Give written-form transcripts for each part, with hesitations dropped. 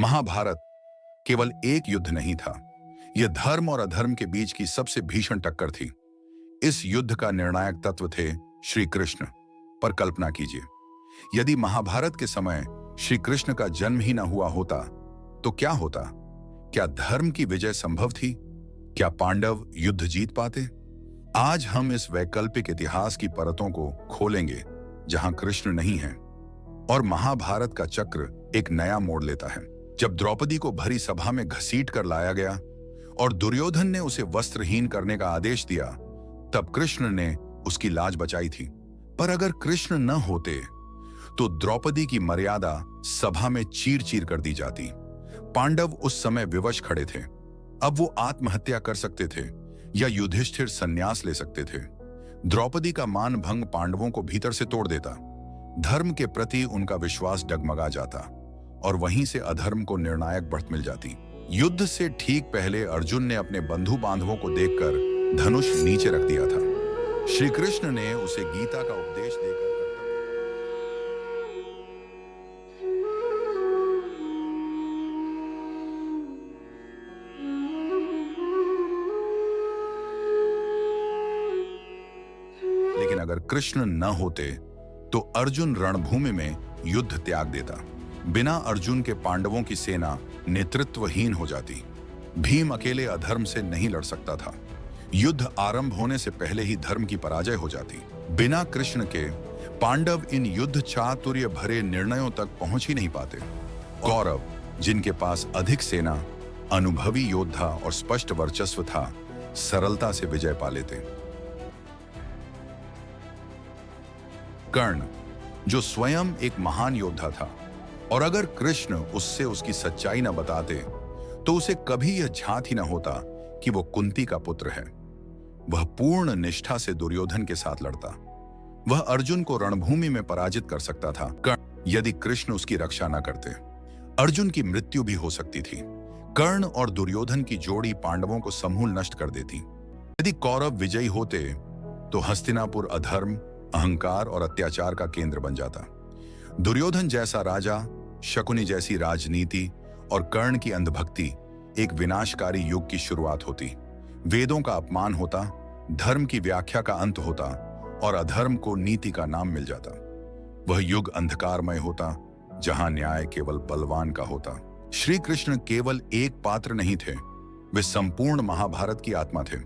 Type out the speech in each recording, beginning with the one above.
महाभारत केवल एक युद्ध नहीं था, यह धर्म और अधर्म के बीच की सबसे भीषण टक्कर थी। इस युद्ध का निर्णायक तत्व थे श्री कृष्ण। पर कल्पना कीजिए, यदि महाभारत के समय श्री कृष्ण का जन्म ही न हुआ होता तो क्या होता? क्या धर्म की विजय संभव थी? क्या पांडव युद्ध जीत पाते? आज हम इस वैकल्पिक इतिहास की परतों को खोलेंगे जहां कृष्ण नहीं है और महाभारत का चक्र एक नया मोड़ लेता है। जब द्रौपदी को भरी सभा में घसीट कर लाया गया और दुर्योधन ने उसे वस्त्रहीन करने का आदेश दिया, तब कृष्ण ने उसकी लाज बचाई थी। पर अगर कृष्ण न होते तो द्रौपदी की मर्यादा सभा में चीर चीर कर दी जाती। पांडव उस समय विवश खड़े थे। अब वो आत्महत्या कर सकते थे या युधिष्ठिर संन्यास ले सकते थे। द्रौपदी का मान भंग पांडवों को भीतर से तोड़ देता, धर्म के प्रति उनका विश्वास डगमगा जाता और वहीं से अधर्म को निर्णायक बढ़त मिल जाती। युद्ध से ठीक पहले अर्जुन ने अपने बंधु बांधवों को देखकर धनुष नीचे रख दिया था। श्री कृष्ण ने उसे गीता का उपदेश देकर लेकिन अगर कृष्ण न होते तो अर्जुन रणभूमि में युद्ध त्याग देता। बिना अर्जुन के पांडवों की सेना नेतृत्वहीन हो जाती। भीम अकेले अधर्म से नहीं लड़ सकता था। युद्ध आरंभ होने से पहले ही धर्म की पराजय हो जाती। बिना कृष्ण के पांडव इन युद्ध चातुर्य भरे निर्णयों तक पहुंच ही नहीं पाते। कौरव, जिनके पास अधिक सेना, अनुभवी योद्धा और स्पष्ट वर्चस्व था, सरलता से विजय पा लेते। कर्ण, जो स्वयं एक महान योद्धा था, और अगर कृष्ण उससे उसकी सच्चाई न बताते तो उसे कभी यह झांत ही न होता कि वो कुंती का पुत्र है। वह पूर्ण निष्ठा से दुर्योधन के साथ लड़ता। वह अर्जुन को रणभूमि में पराजित कर सकता था। यदि कृष्ण उसकी रक्षा न करते, अर्जुन की मृत्यु भी हो सकती थी। कर्ण और दुर्योधन की जोड़ी पांडवों को समूल नष्ट कर देती। यदि कौरव विजयी होते तो हस्तिनापुर अधर्म, अहंकार और अत्याचार का केंद्र बन जाता। दुर्योधन जैसा राजा, शकुनी जैसी राजनीति और कर्ण की अंधभक्ति एक विनाशकारी युग की शुरुआत होती। वेदों का अपमान होता, धर्म की व्याख्या का अंत होता और अधर्म को नीति का नाम मिल जाता। वह युग अंधकारमय होता जहां न्याय केवल बलवान का होता। श्री कृष्ण केवल एक पात्र नहीं थे, वे संपूर्ण महाभारत की आत्मा थे।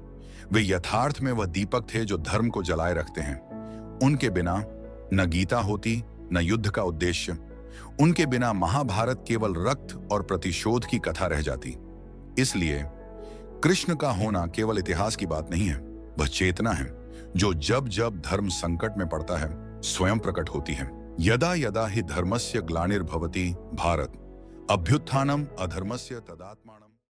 वे यथार्थ में वह दीपक थे जो धर्म को जलाए रखते हैं। उनके बिना न गीता होती, न युद्ध का उद्देश्य। उनके बिना महाभारत केवल रक्त और प्रतिशोध की कथा रह जाती। इसलिए कृष्ण का होना केवल इतिहास की बात नहीं है, वह चेतना है जो जब जब धर्म संकट में पड़ता है स्वयं प्रकट होती है। यदा यदा हि धर्मस्य ग्लानिर्भवति भारत अभ्युत्थानम अधर्मस्य तदात्मानम।